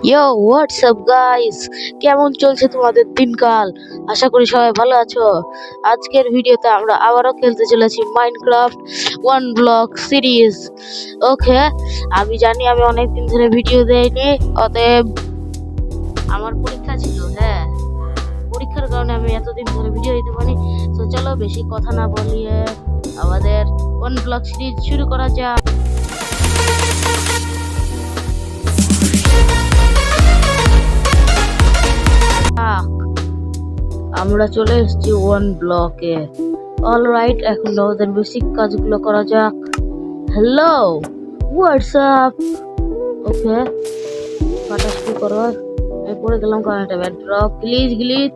ইয়ো WhatsApp guys, কেমন চলছে তোমাদের দিনকাল? আশা করি সবাই ভালো আছো। আজকের ভিডিওতে আমরা আবারও খেলতে চলেছি মাইনক্রাফট ওয়ান ব্লক সিরিজ। ওকে, আমি জানি আমি অনেকদিন ধরে ভিডিও দেইনি, অতএব আমার পরীক্ষা ছিল। হ্যাঁ, পরীক্ষার কারণে আমি এতদিন ধরে ভিডিও দিতে পারি। তো চলো বেশি কথা না বলিয়ে আমাদের ওয়ান ব্লক সিরিজ শুরু করা যাক। আমরা চলে এসেছি ওয়ান ব্লকে। অলরাইট, এখন আমাদের বেসিক কাজগুলো করা যাক। Hello, WhatsApp. ওকে, কাটা শুরু করো। আমি পড়ে গেলাম কারণ এটা ব্যাড ড্রপ। গ্লিচ।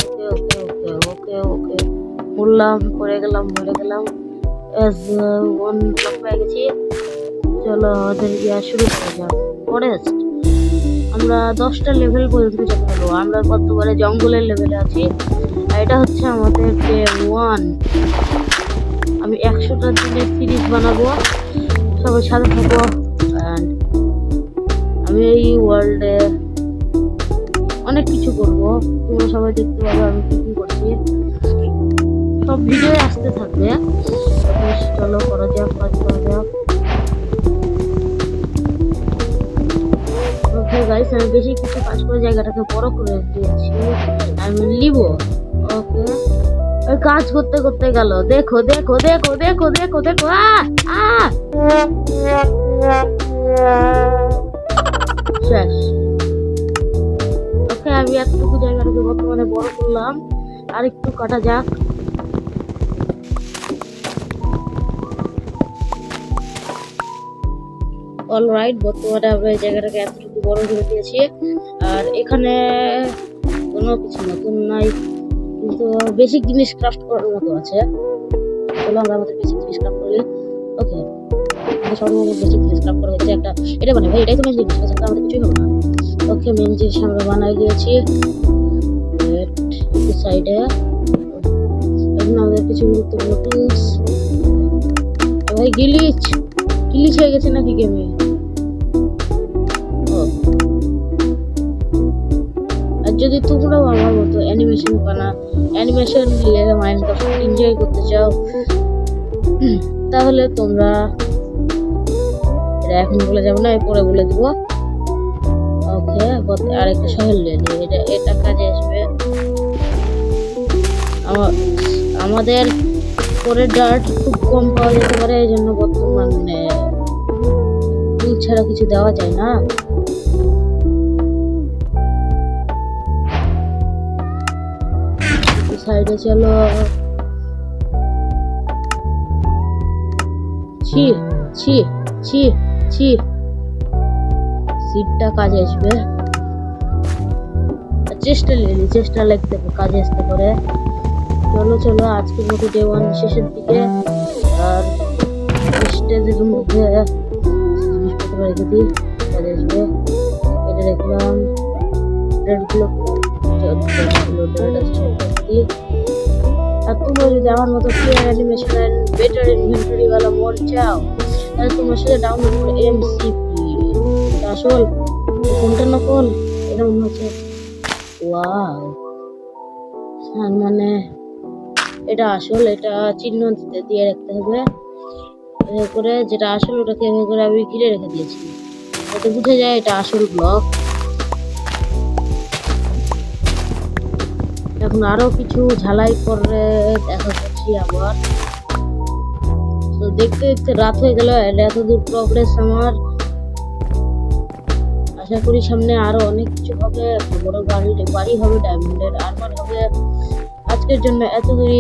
ওকে ওকে ওকে ওকে ওকে বললাম, পড়ে গেলাম, মরে গেলাম। এস ওয়ান ব্লক পেয়ে গেছি। চলো আমাদের ইয়া শুরু করা যাক। ফরেস্ট, আমরা 10টা লেভেল পর্যন্ত যেতে পারবো। আমরা বর্তমানে জঙ্গলের লেভেলে আছি। আর এটা হচ্ছে আমাদের ডে 1। আমি 100টা দিনের সিরিজ বানাবো, সবাই সাথে থাকবো। And আমি এই ওয়ার্ল্ডে অনেক কিছু করবো, তোমরা সবাই দেখতে পাবে আমি কি কি করছি। সব ভিডিও আসতে থাকবে। চলো করা যাক, কাজ করা যাক। ওকে গাইস, আমি বেশি কিছু কাজ করে জায়গাটাকে বড় করে দিয়েছি। আমি লিব। ওকে, কাজ করতে করতে গেল। দেখো দেখো দেখো দেখো দেখো দেখো শেষ। ওকে, আমি এতটুকু জায়গাটাকে বর্তমানে বড় করলাম, আর একটু কাটা যাক। অলরাইট, বর্তমানে আমরা এই জায়গাটাকে এতটুকু বড় করে দিয়েছি। আর এখানে কোনো কিছু নতুন নাই, কিন্তু বেসিক জিনিস ক্রাফট করার মতো আছে। চলো আমরা আমাদের বেসিক জিনিস ক্রাফট করি। ওকে, সর্বপ্রথম বেসিক জিনিস ক্রাফট করা হচ্ছে একটা, এটা বানাই ভাই, এটাই তো মেন জিনিস, আছে আমাদের কিছুই হবে না। ওকে, মেন জিনিস আমরা বানাই দিয়েছি সাইডে। এখন আমাদের কিছু গুরুত্বপূর্ণ টুলস। ভাই গ্লিচ হয়ে গেছে নাকি গেমে? আর যদি তোমরাও আমার মতো অ্যানিমেশন দিয়ে মাইনক্রাফট এনজয় করতে চাও, তাহলে তোমরা এটা এখন বলে যাবো না, পরে বলে দিব। ওকে, আরেকটা শহর নিয়ে এটা কাজে আসবে। আমাদের পরে ডার্ট খুব কম পাওয়া যেতে পারে, এই জন্য বর্তমানে টুল ছাড়া কিছু দেওয়া যায় না। সাইডে চলো। ছি ছি ছি ছি, সিটটা কাজে আসবে। চেষ্টা লাগতে কাজে আসতে পারে। চলো আজকের মতো ডে 1 শেষের দিকে। আর স্টেজের মধ্যে জিনিসপত্র রেখে দিই, কাজে আসবে। এটা দেখলাম রেডগুলো আর তোমরা যদি আমার মতো clear animation and better inventory वाला মোড চাও, তাহলে তোমরা সেটা ডাউনলোড করো। এমসিপি আসল, কোনটা নকল? এটা মনে হচ্ছে ওয়াও, মানে এটা আসল। এটা চিহ্ন দিয়ে রাখতে হবে, এভাবে করে। যেটা আসল ওটাকে এভাবে করে আমি ঘিরে রেখে দিয়েছি, যাতে বুঝে যায় এটা আসল ব্লক। এখন আরো কিছু ঝালাই করে দেখা করছি আবার। তো দেখতে দেখতে রাত হয়ে গেল। এত দূর প্রগ্রেস আমার। আশা করি সামনে আরো অনেক কিছু হবে। বড় বাড়ি হবে, ডায়মন্ডের আর্মার হবে। আজকের জন্য এত দূরই।